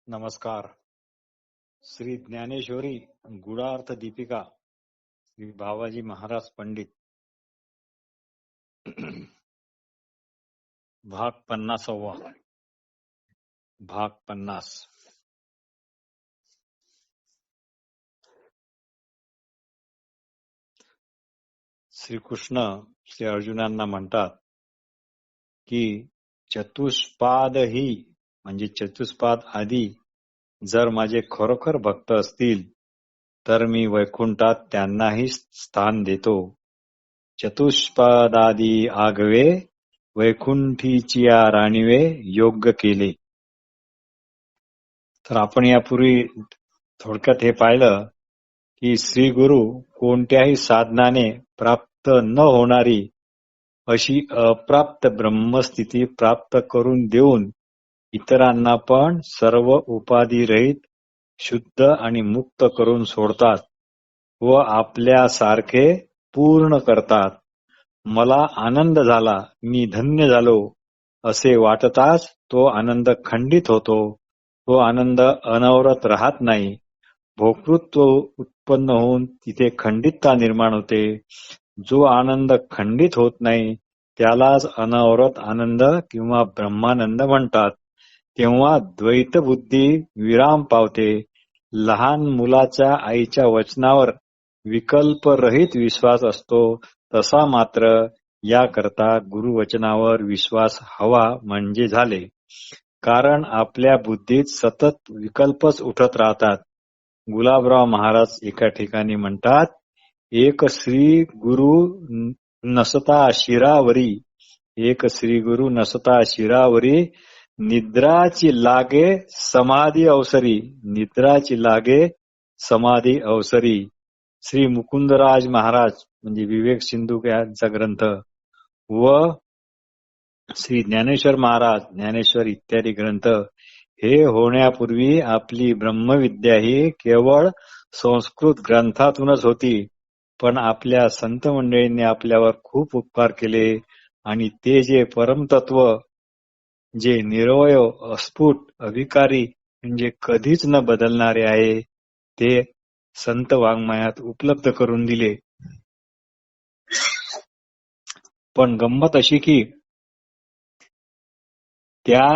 नमस्कार. श्री ज्ञानेश्वरी गुणार्थ दीपिका श्री भावाजी महाराज पंडित भाग 50वा. भाग 50. श्रीकृष्ण श्री अर्जुनांना म्हणतात की चतुष्पाद ही म्हणजे चतुष्पाद आदी जर माझे खरोखर भक्त असतील तर मी वैकुंठात त्यांनाही स्थान देतो. चतुष्पादादी आगवे वैकुंठीचिया राणीवे योग्य केले. तर आपण यापूर्वी थोडक्यात हे पाहिलं की श्री गुरु कोणत्याही साधनाने प्राप्त न होणारी अशी अप्राप्त ब्रह्मस्थिती प्राप्त करून देऊन इतरांना पण सर्व उपाधिरहित शुद्ध आणि मुक्त करून सोडतात व आपल्यासारखे पूर्ण करतात. मला आनंद झाला, मी धन्य झालो असे वाटताच तो आनंद खंडित होतो. तो आनंद अनवरत राहत नाही. भोक्तृत्व उत्पन्न होऊन तिथे खंडितता निर्माण होते. जो आनंद खंडित होत नाही त्यालाच अनवरत आनंद किंवा ब्रह्मानंद म्हणतात. तेव्हा द्वैत बुद्धी विराम पावते. लहान मुलाच्या आईच्या वचनावर विकल्परहित विश्वास असतो तसा मात्र याकरता गुरुवचनावर विश्वास हवा म्हणजे झाले. कारण आपल्या बुद्धीत सतत विकल्पच उठत राहतात. गुलाबराव महाराज एका ठिकाणी म्हणतात, एक श्री गुरु नसता शिरावरी, एक श्री गुरु नसता शिरावरी, निद्राची लागे समाधी अवसरी, निद्राची लागे समाधी अवसरी. श्री मुकुंदराज महाराज म्हणजे विवेक सिंधू यांचा ग्रंथ व श्री ज्ञानेश्वर महाराज ज्ञानेश्वर इत्यादी ग्रंथ हे होण्यापूर्वी आपली ब्रह्मविद्या ही केवळ संस्कृत ग्रंथातूनच होती. पण आपल्या संत मंडळींनी आपल्यावर खूप उपकार केले आणि ते जे परमतत्व जे निरवय अस्फुट अविकारी म्हणजे कधीच न बदलणारे आहे ते संत वाङ्मयात उपलब्ध करून दिले. पण गंमत अशी की त्या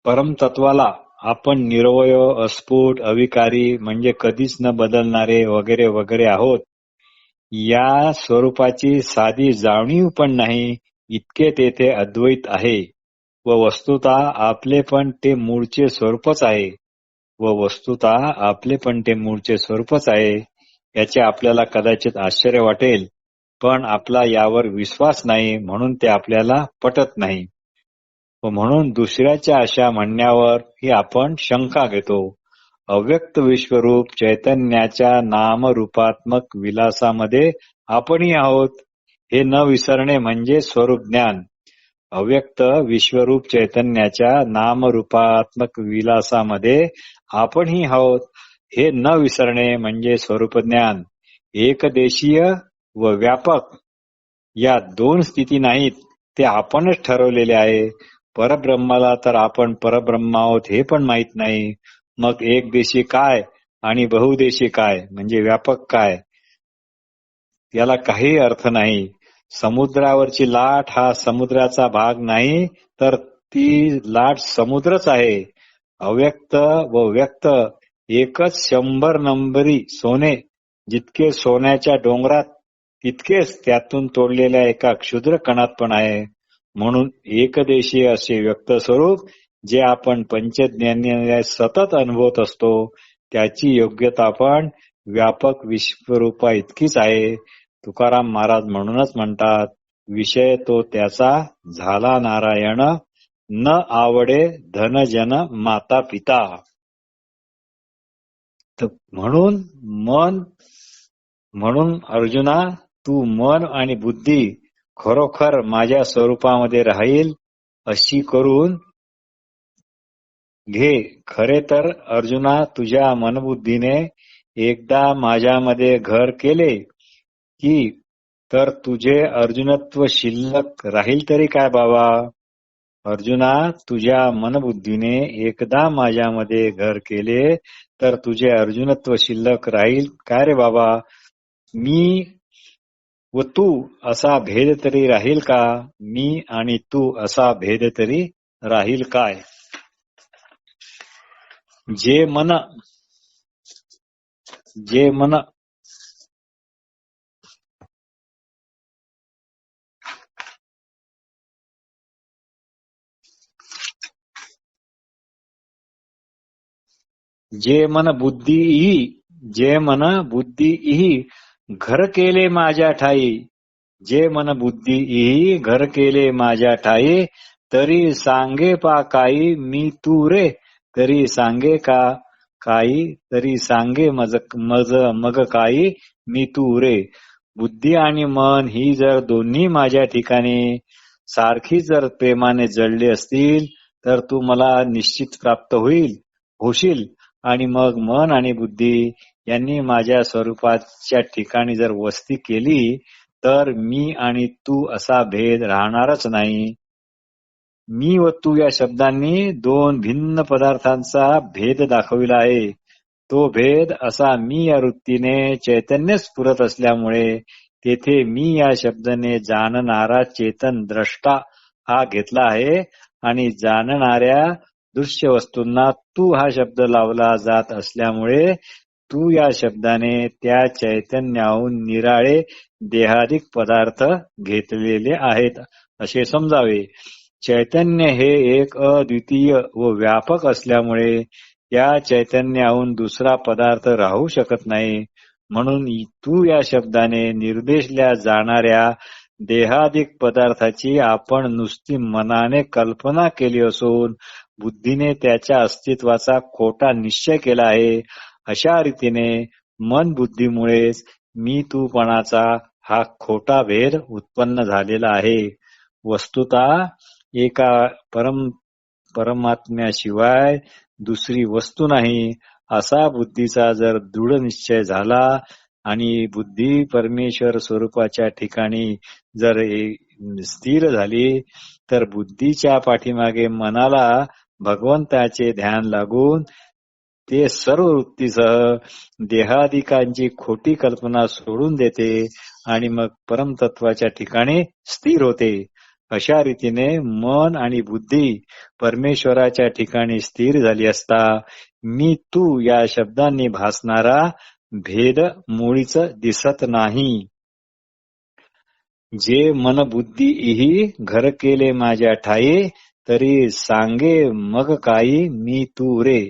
परमतत्वाला आपण निरवय अस्फुट अविकारी म्हणजे कधीच न बदलणारे वगैरे वगैरे आहोत या स्वरूपाची साधी जाणीव पण नाही, इतके तेथे अद्वैत आहे. व वस्तुतः आपले पण ते मूळचे स्वरूपच आहे. व वस्तुतः आपले पण ते मूळचे स्वरूपच आहे. याचे आपल्याला कदाचित आश्चर्य वाटेल, पण आपला यावर विश्वास नाही म्हणून ते आपल्याला पटत नाही. व म्हणून दुसऱ्याच्या अशा म्हणण्यावर ही आपण शंका घेतो. अव्यक्त विश्वरूप चैतन्याच्या नामरूपात्मक विलासामध्ये आपणही आहोत हे न विसरणे म्हणजे स्वरूप ज्ञान. अव्यक्त विश्वरूप चैतन्याच्या नामरूपात्मक विलासामध्ये आपणही आहोत हे न विसरणे म्हणजे स्वरूप ज्ञान. एकदेशीय व व्यापक या दोन स्थिती नाहीत, ते आपणच ठरवलेले आहे. परब्रह्माला तर आपण परब्रह्म आहोत हे पण माहीत नाही. मग एकदेशी काय आणि बहुदेशी काय म्हणजे व्यापक काय, याला काही अर्थ नाही. समुद्रावरची लाट हा समुद्राचा भाग नाही तर ती लाट समुद्रच आहे. अव्यक्त व व्यक्त एकच 100 नंबरी सोने. जितके सोन्याच्या डोंगरात तितकेच त्यातून तोडलेल्या एका क्षुद्र कणात पण आहे. म्हणून एकदेशीय असे व्यक्त स्वरूप जे आपण पंचज्ञानाने सतत अनुभवत असतो त्याची योग्यता पण व्यापक विश्वरूपा इतकीच आहे. तुकाराम महाराज म्हणूनच म्हणतात, विषय तो त्याचा झाला नारायण, न आवडे धन जन माता पिता. म्हणून अर्जुना, तू मन आणि बुद्धी खरोखर माझ्या स्वरूपामध्ये राहील अशी करून घे. खरे तर अर्जुना, तुझ्या मनबुद्धीने एकदा माझ्यामध्ये घर केले की तर तुझे अर्जुनत्व शिल्लक राहील तरी काय बाबा. अर्जुना, तुझ्या मनबुद्धीने एकदा माझ्यामध्ये घर केले तर तुझे अर्जुनत्व शिल्लक राहील काय रे बाबा? मी व तू असा भेद तरी राहील का? मी आणि तू असा भेद तरी राहील काय? जे मन जे मन जे मन बुद्धी ही घर केले माझ्या ठाई. जे मन बुद्धी ही घर केले माझ्या ठाई. तरी सांगे पा काही मी तू रे. तरी सांगे का काही तरी सांगे मग काही मी तू रे. बुद्धी आणि मन ही जर दोन्ही माझ्या ठिकाणी सारखी जर प्रेमाने जळली असतील तर तू मला निश्चित प्राप्त होशील. आणि मग मन आणि बुद्धी यांनी माझ्या स्वरूपाच्या ठिकाणी जर वस्ती केली तर मी आणि तू असा भेद राहणारच नाही. मी व तू या शब्दांनी दोन भिन्न पदार्थांचा भेद दाखविला आहे. तो भेद असा मी या वृत्तीने चैतन्य स्फुरत असल्यामुळे तेथे मी या शब्दाने जाणणारा चेतन द्रष्टा हा घेतला आहे आणि जाणणाऱ्या दृश्य वस्तूंना तू हा शब्द लावला जात असल्यामुळे तू या शब्दाने त्या चैतन्याहून निराळे देहादिक पदार्थ घेतलेले आहेत असे समजावे. चैतन्य हे एक अद्वितीय व व्यापक असल्यामुळे या चैतन्याहून दुसरा पदार्थ राहू शकत नाही. म्हणून तू या शब्दाने निर्देशल्या जाणाऱ्या देहादिक पदार्थाची आपण नुसती मनाने कल्पना केली असून बुद्धीने त्याच्या अस्तित्वाचा खोटा निश्चय केला आहे. अशा रीतीने मन बुद्धीमुळेच मी तूपणाचा हा खोटा भेद उत्पन्न झालेला आहे. वस्तुतः एका परमात्म्याशिवाय दुसरी वस्तू नाही असा बुद्धीचा जर दृढ निश्चय झाला आणि बुद्धी परमेश्वर स्वरूपाच्या ठिकाणी जर स्थिर झाली तर बुद्धीच्या पाठीमागे मनाला भगवंताचे ध्यान लागून ते सर्व वृत्तीसह देहादिकांची खोटी कल्पना सोडून देते आणि मग परमतत्वाच्या ठिकाणी स्थिर होते. अशा रीतीने मन आणि बुद्धी परमेश्वराच्या ठिकाणी स्थिर झाली असता मी तू या शब्दांनी भासणारा भेद मुळीच दिसत नाही. जे मन बुद्धी ही घर केले माझ्या ठाई. तरी सांगे मग काही मी तू रे.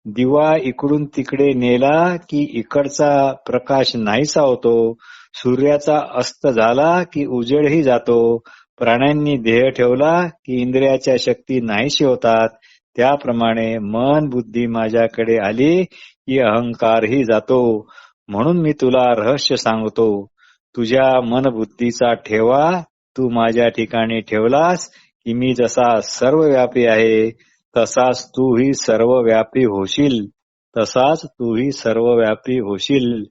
दिवा इकडून तिकडे नेला की इकडचा प्रकाश नाहीसा होतो. सूर्याचा अस्त झाला की उजेडही जातो. प्राण्यांनी देह ठेवला की इंद्रियाच्या शक्ती नाहीशी होतात. त्याप्रमाणे मन बुद्धी माझ्याकडे आली की अहंकारही जातो. म्हणून मी तुला रहस्य सांगतो. तुझ्या मनबुद्धीचा ठेवा तू माझ्या ठिकाणी ठेवलास की मी जसा सर्वव्यापी आहे तसाच तूही सर्वव्यापी होशील.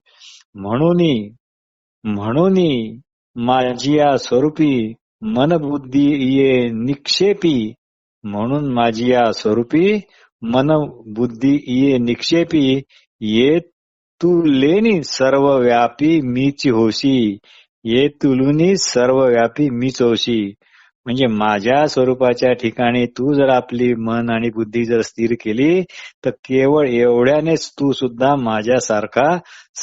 म्हणून माझी या स्वरूपी मनबुद्धी ये निक्षेपी. म्हणून माझी या स्वरूपी मनबुद्धी ये निक्षेपी. ये तुलेनी सर्वव्यापी मीच होशी. ये तुलुनी सर्वव्यापी मीच होशी. म्हणजे माझ्या स्वरूपाच्या ठिकाणी तू जर आपली मन आणि बुद्धी जर स्थिर केली तर केवळ एवढ्यानेच तू सुद्धा माझ्यासारखा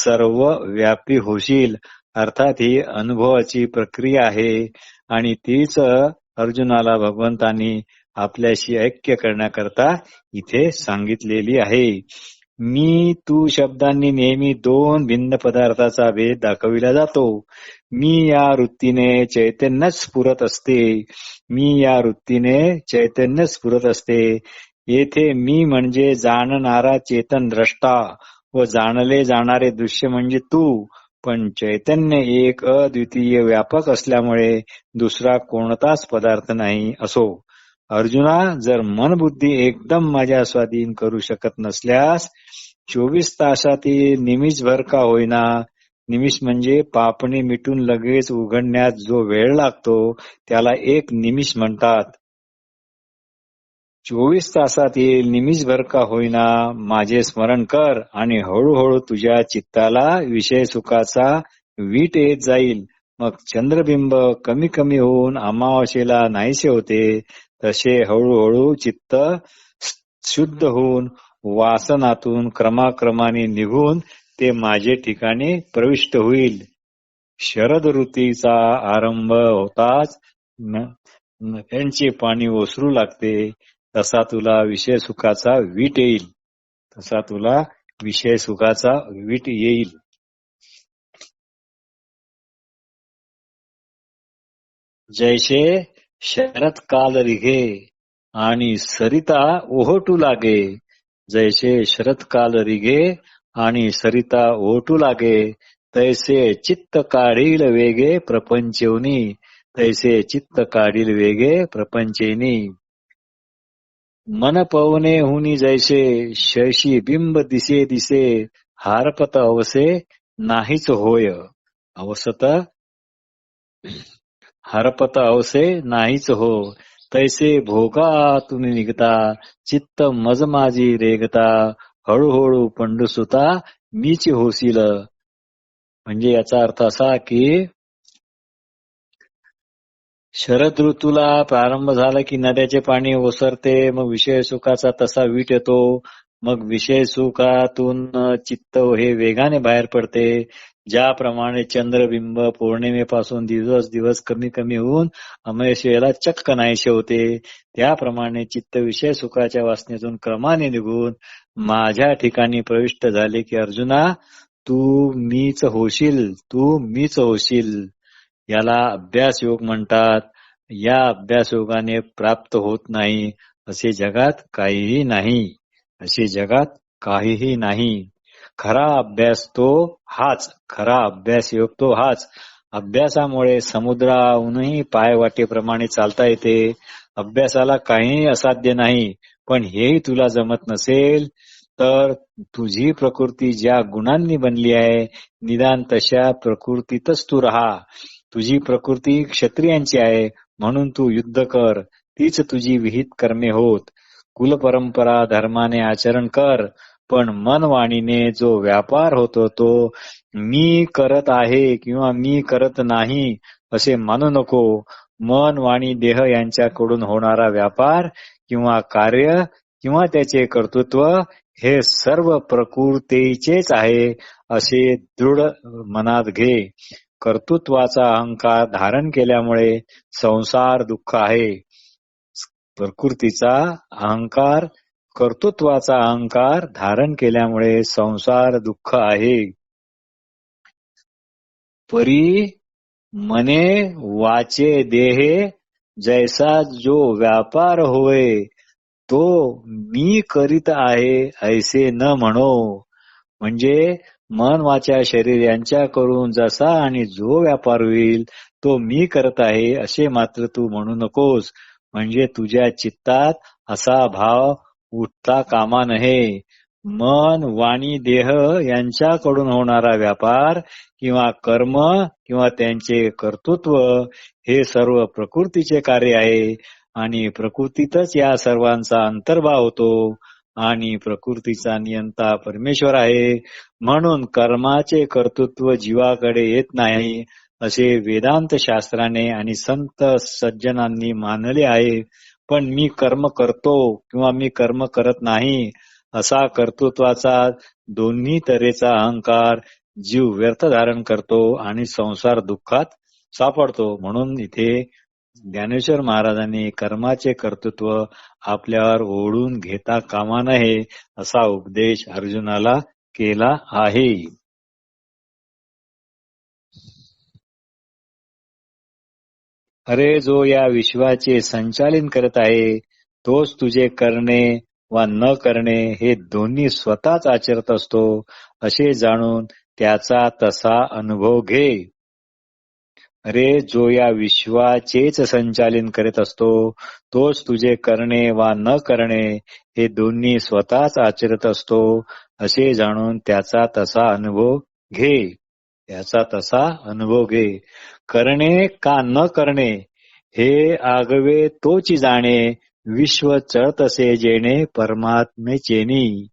सर्व व्यापी होशील. अर्थात ही अनुभवाची प्रक्रिया आहे आणि तीच अर्जुनाला भगवंतांनी आपल्याशी ऐक्य करण्याकरता इथे सांगितलेली आहे. मी तू शब्दांनी नेहमी दोन भिन्न पदार्थाचा भेद दाखविला जातो. मी या वृत्तीने चैतन्य स्फुरत असते. येथे मी म्हणजे जाणणारा चेतन द्रष्टा व जाणले जाणारे दृश्य म्हणजे तू. पण चैतन्य एक अद्वितीय व्यापक असल्यामुळे दुसरा कोणताच पदार्थ नाही असो. अर्जुना, जर मन बुद्धी एकदम माझ्या स्वाधीन करू शकत नसल्यास 24 तासातील निमिषभर का होईना, निमिष म्हणजे पापणी मिटून लगेच उघडण्यात जो वेळ लागतो त्याला एक निमिष म्हणतात. 24 तासात येईल निमिषभर का होईना माझे स्मरण कर आणि हळूहळू तुझ्या चित्ताला विषय सुखाचा वीट येत जाईल. मग चंद्रबिंब कमी कमी होऊन अमावास्येला नाहीसे होते तसे हळूहळू चित्त शुद्ध होऊन वासनातून क्रमाक्रमाने निघून ते माझे ठिकाणी प्रविष्ट होईल. शरद ऋतूचा आरंभ होताच नद्यांचे पाणी ओसरू लागते तसा तुला विषय सुखाचा वीट येईल. तसा तुला विषय सुखाचा वीट येईल. जैसे शरद काल रिघे आणि सरिता ओहोटू लागे. जैसे शरद काल रिघे आणि सरिता ओहोटू लागे तैसे चित्त काढील वेगे प्रपंचवनी. तैसे चित्त काढील वेगे प्रपंचेनी. मन पवने हुनी जैसे शशी बिंब दिसे दिसे हारपत अवसे नाहीच होय. अवसत हरपत अवसे नाहीच हो. तैसे भोगातून निघता चित्त मज माझी रेगता हळूहळू पंडुसुता मीच होशील. म्हणजे याचा अर्थ असा की शरद ऋतूला प्रारंभ झाला की नद्याचे पाणी ओसरते, मग विषय सुखाचा तसा वीट येतो. मग विषय सुखातून चित्त हे वेगाने बाहेर पडते. ज्याप्रमाणे चंद्रबिंब पौर्णिमेपासून दिवस दिवस कमी कमी होऊन अमावास्येला चक्क नाहीसे होते, त्याप्रमाणे चित्त विषय सुखाच्या वासनेतून क्रमाने निघून माझ्या ठिकाणी प्रविष्ट झाले की अर्जुना तू मीच होशील, तू मीच होशील. याला अभ्यास योग म्हणतात. या अभ्यास योगाने प्राप्त होत नाही असे जगात काहीही नाही. असे जगात काहीही नाही. खरा अभ्यास तो हाच. खरा अभ्यास योग तो हाच. अभ्यासामुळे समुद्राहूनही पायवाटेप्रमाणे चालता येते. अभ्यासाला काहीही असाध्य नाही. पण हेही तुला जमत नसेल तर तुझी प्रकृती ज्या गुणांनी बनली आहे निदान तशा प्रकृतीतच तू राहा. तुझी प्रकृती क्षत्रियांची आहे म्हणून तू युद्ध कर. तीच तुझी विहित कर्मे होत. कुलपरंपरा धर्माने आचरण कर. पण मन वाणीने जो व्यापार होतो तो मी करत आहे किंवा मी करत नाही असे मानू नको. मन वाणी देह यांच्याकडून होणारा व्यापार किंवा कार्य किंवा त्याचे कर्तृत्व हे सर्व प्रकृतीचेच आहे असे दृढ मनात घे. कर्तृत्वाचा अहंकार धारण केल्यामुळे संसार दुःख आहे. प्रकृतीचा अहंकार कर्तृत्वाचा अहंकार धारण केल्यामुळे संसार दुःख आहे. परी मने वाचे देहे जैसा जो व्यापार होय तो मी करीत आहे ऐसे न म्हणो. म्हणजे मन वाचा शरीर यांच्याकडून जसा आणि जो व्यापार होईल तो मी करत आहे असे मात्र तू म्हणू नकोस. म्हणजे तुझ्या चित्तात असा भाव उठता कामा नये. मन वाणी देह यांच्याकडून होणारा व्यापार किंवा कर्म किंवा त्यांचे कर्तृत्व हे सर्व प्रकृतीचे कार्य आहे आणि प्रकृतीतच या सर्वांचा अंतर्भाव होतो आणि प्रकृतीचा नियंता परमेश्वर आहे. म्हणून कर्माचे कर्तृत्व जीवाकडे येत नाही असे वेदांत शास्त्राने आणि संत सज्जनांनी मानले आहे. पण मी कर्म करतो किंवा मी कर्म करत नाही असा कर्तृत्वाचा दोन्ही तऱ्हेचा अहंकार जीव व्यर्थ धारण करतो आणि संसार दुःखात सापडतो. म्हणून इथे ज्ञानेश्वर महाराजांनी कर्माचे कर्तृत्व आपल्यावर ओढून घेता कामा नये असा उपदेश अर्जुनाला केला आहे. अरे जो या विश्वाचे संचालन करत आहे तोच तुझे करणे वा न करणे हे दोन्ही स्वतःच आचरत असतो असे जाणून त्याचा तसा अनुभव घे. अरे जो या विश्वाचेच संचालन करीत असतो तोच तुझे करणे वा न करणे हे दोन्ही स्वतःच आचरत असतो असे जाणून त्याचा तसा अनुभव घे. त्याचा तसा अनुभव घे. करणे का न करणे हे आगवे तोची जाणे विश्व चळतसे जेणे परमात्मेचेनी.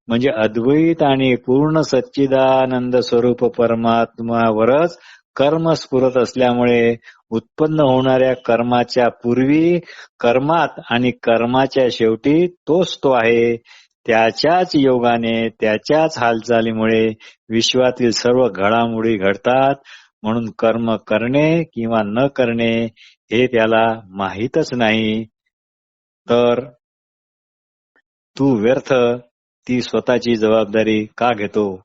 म्हणजे अद्वैत आणि पूर्ण सच्चिदानंद स्वरूप परमात्म्यावरच कर्म स्फुरत असल्यामुळे उत्पन्न होणाऱ्या कर्माच्या पूर्वी कर्मात आणि कर्माच्या शेवटी तोच तो आहे. त्याच्याच योगाने त्याच्याच हालचालीमुळे विश्वातील सर्व घडामोडी घडतात. म्हणून कर्म करणे किंवा न करणे हे त्याला माहीतच नाही. तर तू व्यर्थ ती स्वतःची जबाबदारी का घेतो?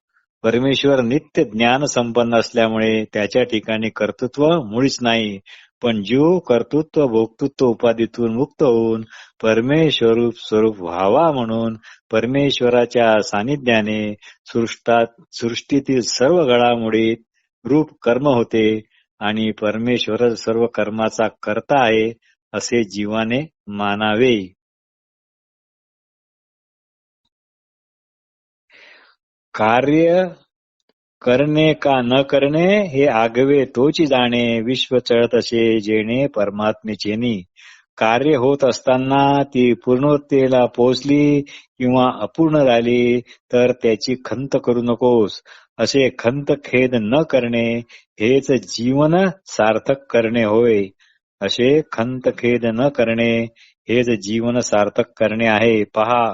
परमेश्वर नित्य ज्ञान संपन्न असल्यामुळे त्याच्या ठिकाणी कर्तृत्व मुळीच नाही. पण जीव कर्तृत्व भोक्तृत्व उपाधीतून मुक्त होऊन परमेश्वर स्वरूप व्हावा म्हणून परमेश्वराच्या सानिध्याने सृष्टीतील सर्व घडामोडीत रूप कर्म होते आणि परमेश्वर सर्व कर्माचा कर्ता आहे असे जीवाने मानावे. कार्य करणे का न करणे हे आगवे तोची जाणे. विश्व चळत असे जेणे परमात्मेचेनी. कार्य होत असताना ती पूर्णतेला पोहोचली किंवा अपूर्ण झाली तर त्याची खंत करू नकोस. असे खंत खेद न करणे हेच जीवन सार्थक करणे होय. असे खंत खेद न करणे हेच जीवन सार्थक करणे आहे. पहा,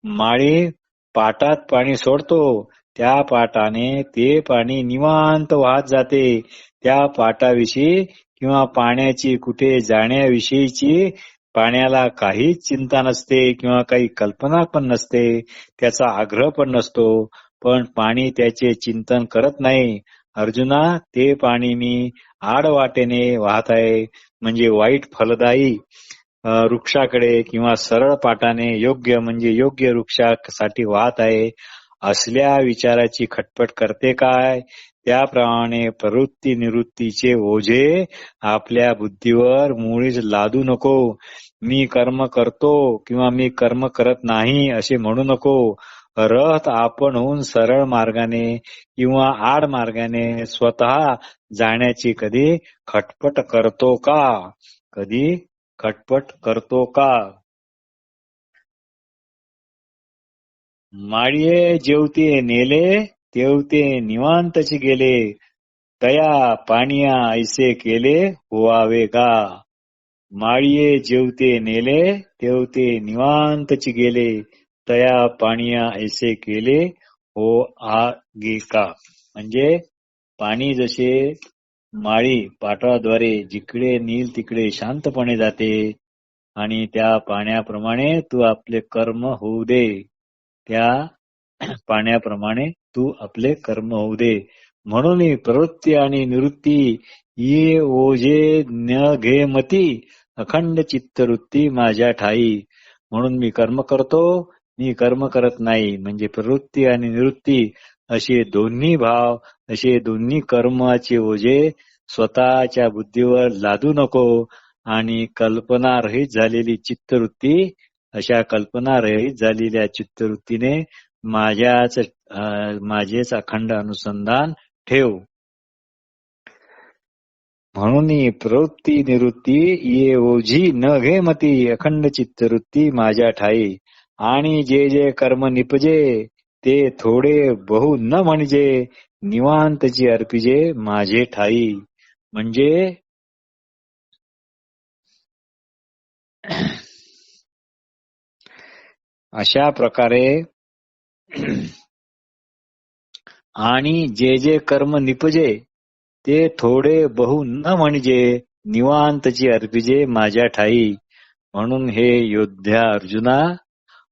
माळी पाटात पाणी सोडतो, त्या पाटाने ते पाणी निवांत वाहत जाते. त्या पाटाविषयी किंवा पाण्याची कुठे जाण्याविषयीची पाण्याला काहीच चिंता नसते किंवा काही कल्पना पण नसते, त्याचा आग्रह पण नसतो. पण पाणी त्याचे चिंतन करत नाही. अर्जुना, ते पाणी मी आडवाटेने वाहत आहे म्हणजे वाईट फलदायी वृक्षाकडे किंवा सरळ पाटाने योग्य म्हणजे योग्य वृक्षासाठी वाहत आहे असल्या विचाराची खटपट करते काय? त्याप्रमाणे प्रवृत्ती निवृत्तीचे ओझे आपल्या बुद्धीवर मुळीच लादू नको. मी कर्म करतो किंवा मी कर्म करत नाही असे म्हणू नको. रथ आपण होऊन सरळ मार्गाने किंवा आड मार्गाने स्वतः जाण्याची कधी खटपट करतो का? कधी खटपट करतो का? माळिये जेवते नेले तेवते निवांतच गेले, तया पाणिया ऐसे केले होवावे का? माळिये जेवते नेले तेवते निवांतच गेले, तया पाणिया ऐसे केले हो आगे का? म्हणजे पाणी जसे माळी पाटाद्वारे जिकडे नील तिकडे शांतपणे जाते आणि त्या पाण्याप्रमाणे तू आपले कर्म होऊ दे. त्या पाण्याप्रमाणे तू आपले कर्म होऊ दे. म्हणून प्रवृत्ती आणि निवृत्ती ये ओझे न घे मती, अखंड चित्तवृत्ती माझ्या ठाई. म्हणून मी कर्म करतो, मी कर्म करत नाही. म्हणजे प्रवृत्ती आणि निवृत्ती असे दोन्ही भाव, असे दोन्ही कर्माचे ओझे स्वतःच्या बुद्धीवर लादू नको. आणि कल्पनारहित झालेली चित्तवृत्ती, अशा कल्पनारहित झालेल्या चित्तवृत्तीने माझेच अखंड अनुसंधान ठेव. म्हणून प्रवृत्ती निवृत्ती ये ओझी न घे मती, अखंड चित्तवृत्ती माझ्या ठाई. आणि जे जे कर्म निपजे ते थोडे बहु न म्हणजे, निवांतची अर्पिजे माझे ठाई. म्हणजे अशा प्रकारे आणि जे जे कर्म निपजे ते थोडे बहु न म्हणजे, निवांतची अर्पिजे माझ्या ठाई. म्हणून हे योद्ध्या अर्जुना,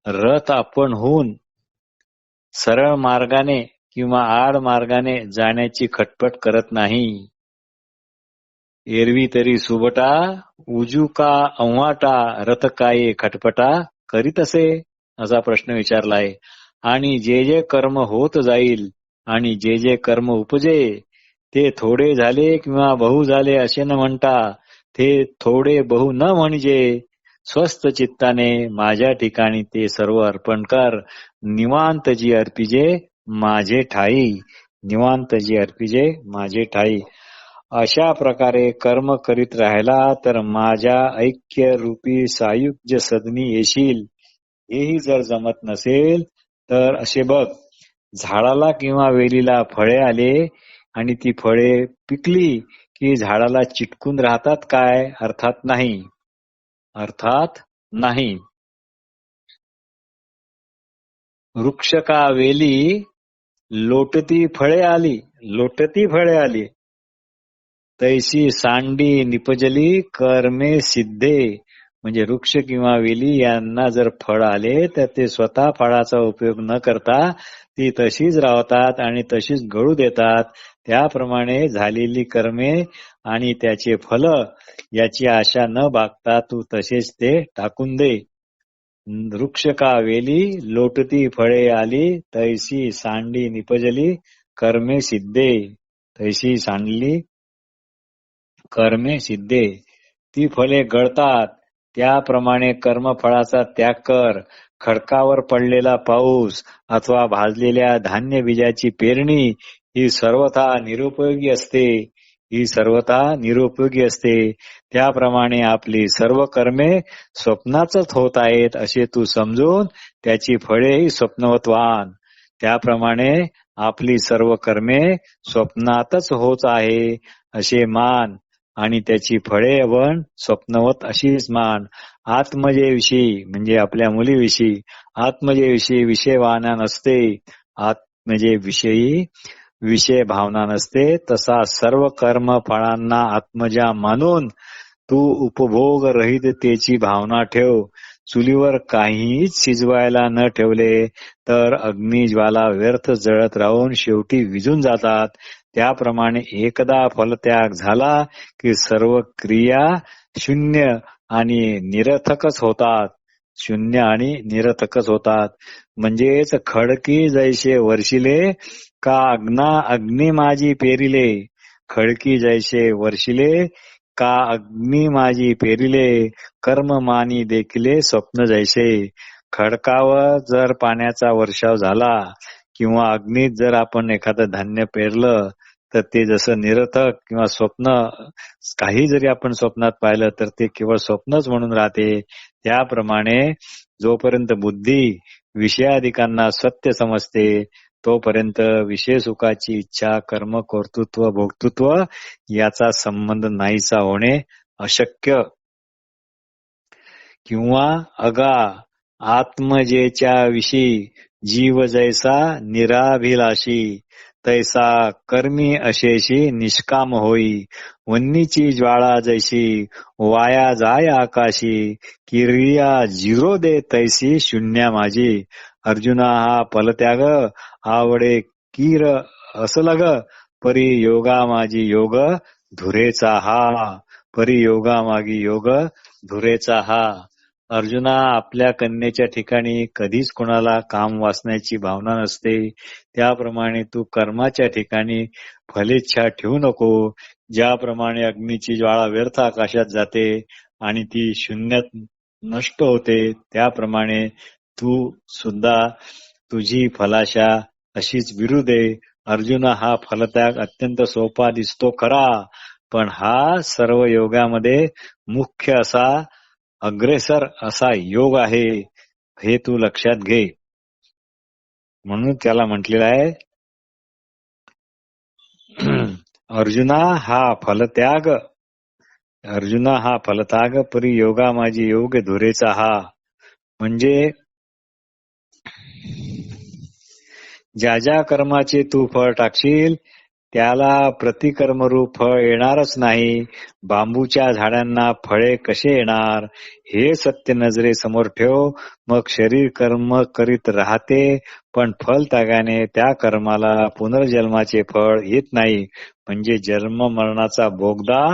रथ आपण होऊन सरळ मार्गाने किंवा आड मार्गाने जाण्याची खटपट करत नाही. एरवी तरी सुबटा उजू का अव्हाटा, रथ काय खटपटा करीत असे, असा प्रश्न विचारला आहे. आणि जे जे कर्म होत जाईल आणि जे जे कर्म उपजे ते थोडे झाले किंवा बहु झाले असे न म्हणता, ते थोडे बहु न म्हणजे स्वस्थ चित्ताने माझ्या ठिकाणी ते सर्व अर्पण कर. निवांत जी अर्पिजे माझे ठाई, निवांत जी अर्पिजे माझे ठाई. अशा प्रकारे कर्म करीत राहिला तर माझ्या ऐक्य रूपी सायुज्य सदनी येशील. हेही जर जमत नसेल तर असे बघ, झाडाला किंवा वेलीला फळे आले आणि ती फळे पिकली की झाडाला चिटकून राहतात काय? अर्थात नाही. अर्थात नाही. वृक्ष का वेली लोटती फळे आली, लोटती फळे आली. तैसी सांडी निपजली कर्मे सिद्धे. म्हणजे वृक्ष किंवा वेली यांना जर फळ आले तर ते स्वतः फळाचा उपयोग न करता ती तशीच राहतात आणि तशीच गळू देतात. त्याप्रमाणे झालेली कर्मे आणि त्याचे फल याची आशा न बागता तू तसेच ते टाकून दे. वृक्ष का वेली लोटती फळे आली तैसी सांडी निपजली कर्मे सिद्धे. तैसी सांडली कर्मे सिद्धे. ती फळे गळतात. त्याप्रमाणे कर्मफळाचा त्याग कर. खडकावर पडलेला पाऊस अथवा भाजलेल्या धान्य बीजाची पेरणी ही सर्वथा निरुपयोगी असते. ही सर्वथा निरुपयोगी असते. त्याप्रमाणे आपली सर्व कर्मे स्वप्नातच होत आहेत असे तू समजून त्याची फळेही स्वप्नवत आण. त्याप्रमाणे आपली सर्व कर्मे स्वप्नातच होत आहे असे मान आणि त्याची फळे पण स्वप्नवत अशीच मान. आत्मजेविषयी म्हणजे आपल्या मुलीविषयी आत्मजेविषयी विषय भावना नसते. आत्मजेविषयी विषय भावना नसते तसा सर्व कर्म फळांना आत्मजा मानून तू उपभोग रहिततेची भावना ठेव. चुलीवर काहीच शिजवायला न ठेवले तर अग्निज्वाला व्यर्थ जळत राहून शेवटी विझून जातात. त्याप्रमाणे एकदा फलत्याग झाला की सर्व क्रिया शून्य आणि निरर्थकच होतात. शून्य आणि निरर्थकच होतात. म्हणजेच खडकी जैसे वर्षिले का अग्नी माझी पेरिले. खडकी जैसे वर्षिले का अग्नी माझी पेरिले. कर्म मानी देखिले स्वप्न जैसे. खडकावर जर पाण्याचा वर्षाव झाला किंवा अग्नीत जर आपण एखादं धान्य पेरलं तर ते जसं निरर्थक किंवा स्वप्न काही जरी आपण स्वप्नात पाहिलं तर ते केवळ स्वप्नच म्हणून राहते. त्याप्रमाणे जोपर्यंत बुद्धी विषयाधिकांना सत्य समजते तोपर्यंत विषय सुखाची इच्छा कर्म कर्तृत्व भोक्तृत्व याचा संबंध नाहीसा होणे अशक्य. किंवा अगा आत्मजेच्या विषयी जीव जैसा निराभिलाषी तैसा कर्मी अशेशी निष्काम होई. वन्नीची ज्वाळा जैशी वाया जाय आकाशी क्रिया झिरो दे तैसी शून्या माझी. अर्जुना हा फलत्याग आवडे कीर असलग परी योगा माझी योग धुरेचा हा. परी योगा मागी योग धुरेचा हा. अर्जुना आपल्या कन्येच्या ठिकाणी कधीच कोणाला काम वासण्याची भावना नसते. त्याप्रमाणे तू कर्माच्या ठिकाणी फलेच्छा ठेवू नको. ज्याप्रमाणे अग्नीची ज्वाळा व्यर्थ आकाशात जाते आणि ती शून्यात नष्ट होते त्याप्रमाणे तू सुद्धा तुझी फलाशा अशीच विरू दे. अर्जुना हा फलत्याग अत्यंत सोपा दिसतो खरा पण हा सर्व योगामध्ये मुख्य असा अग्रेसर असा योग आहे हे तू लक्षात घे. म्हणून त्याला म्हटलेलं आहे अर्जुना हा फलत्याग. अर्जुना हा फलत्याग परी योगा माझी योग धुरेचा हा. म्हणजे ज्या ज्या कर्माचे तू फळ टाकशील त्याला प्रतिकर्मरूप फळ येणारच नाही. बांबूच्या झाडांना फळे कसे येणार हे सत्य नजरे समोर ठेव. मग शरीर कर्म करीत राहते पण फल त्यागाने त्या कर्माला पुनर्जन्माचे फळ येत नाही. म्हणजे जन्म मरणाचा बोगदा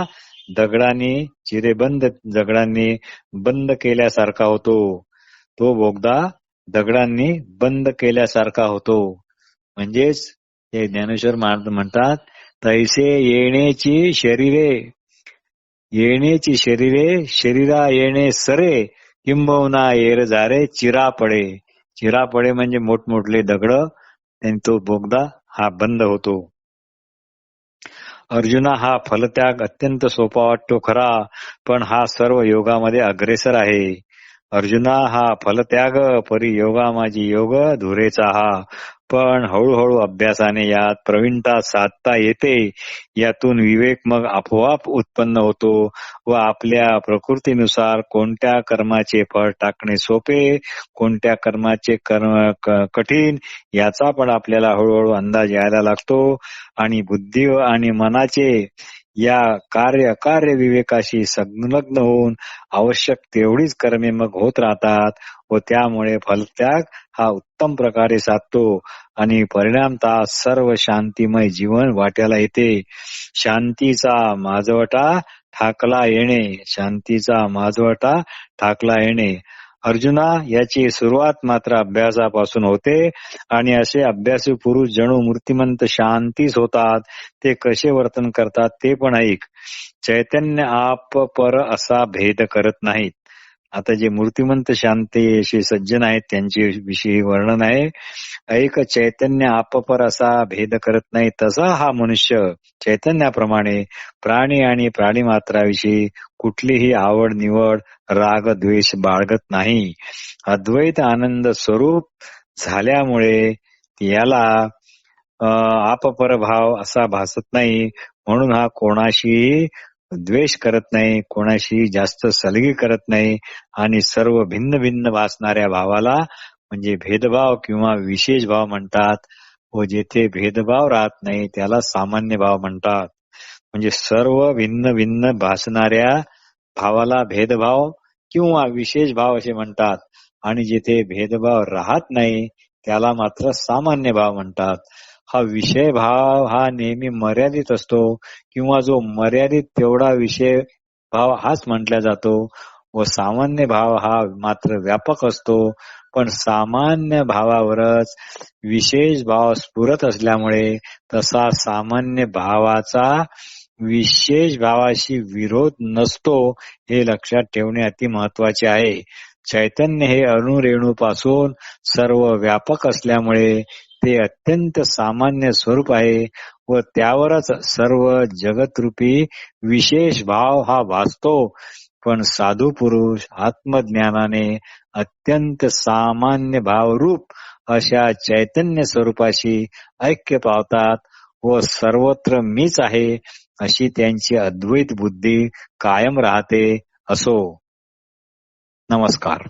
दगडांनी चिरेबंद दगडांनी बंद केल्यासारखा होतो. तो बोगदा दगडांनी बंद केल्यासारखा होतो. म्हणजेच हे ज्ञानेश्वर म्हणतात तैसे येण्याची शरीरे शरीरा येणे सरे किंबहुना येर जारे चिरापडे. चिरापडे म्हणजे मोठमोठले दगड त्यांनी तो बोगदा हा बंद होतो. अर्जुना, हा फलत्याग अत्यंत सोपा वाटतो खरा, पण हा सर्व योगामध्ये अग्रेसर आहे. अर्जुना, हा फलत्याग परी योगा माझी योग धुरेचा हा, पण हळूहळू अभ्यासाने यात प्रवीणता साधता येते. यातून विवेक मग आपोआप उत्पन्न होतो व आपल्या प्रकृतीनुसार कोणत्या कर्माचे फळ टाकणे सोपे, कोणत्या कर्माचे कठीण याचा पण आपल्याला हळूहळू अंदाज यायला लागतो आणि बुद्धी आणि मनाचे या कार्य विवेकाशी संलग्न होऊन आवश्यक तेवढीच कर्मे मग होत राहतात व त्यामुळे फलत्याग हा उत्तम प्रकारे साधतो आणि परिणामतः सर्व शांतिमय जीवन वाट्याला येते. शांतीचा माजवटा ठाकला येणे, शांतीचा माजवटा ठाकला येणे. अर्जुना, याची सुरुवात मात्र अभ्यासापासून होते आणि असे अभ्यासू पुरुष जणू मूर्तिमंत शांतीच होतात. ते कसे वर्तन करतात ते पण ऐक. चैतन्य आप पर असा भेद करत नाहीत. आता जे मूर्तिमंत शांतीशी सज्जन आहेत त्यांच्या विषयी वर्णन आहे. ऐक, चैतन्य आपपर असा भेद करत नाही, तसा हा मनुष्य चैतन्याप्रमाणे प्राणी आणि प्राणीमात्राविषयी कुठलीही आवड निवड राग द्वेष बाळगत नाही. अद्वैत आनंद स्वरूप झाल्यामुळे याला आपपर भाव असा भासत नाही. म्हणून हा कोणाशी द्वेष करत नाही, कोणाशी जास्त सलगी करत नाही आणि सर्व भिन्न भिन्न भासणाऱ्या भावाला म्हणजे भेदभाव किंवा विशेष भाव म्हणतात व जेथे भेदभाव राहत नाही त्याला सामान्य भाव म्हणतात. म्हणजे सर्व भिन्न भिन्न भासणाऱ्या भावाला भेदभाव किंवा विशेष भाव असे म्हणतात आणि जिथे भेदभाव राहत नाही त्याला मात्र सामान्य भाव म्हणतात. हा विषय भाव हा नेहमी मर्यादित असतो किंवा जो मर्यादित तेवढा विषय भाव हाच म्हटला जातो व सामान्य भाव हा मात्र व्यापक असतो. पण सामान्य भावावरच विशेष भाव स्फुरत असल्यामुळे तसा सामान्य भावाचा विशेष भावाशी विरोध नसतो हे लक्षात ठेवणे अति महत्वाचे आहे. चैतन्य हे अणुरेणूपासून सर्व व्यापक असल्यामुळे ते अत्यंत सामान्य स्वरूप आहे व त्यावरच सर्व जगतरूपी विशेष भाव हा भासतो. पण साधू पुरुष आत्मज्ञानाने अत्यंत सामान्य भावरूप अशा चैतन्य स्वरूपाशी ऐक्य पावतात व सर्वत्र मीच आहे अशी त्यांची अद्वैत बुद्धी कायम राहते. असो. नमस्कार.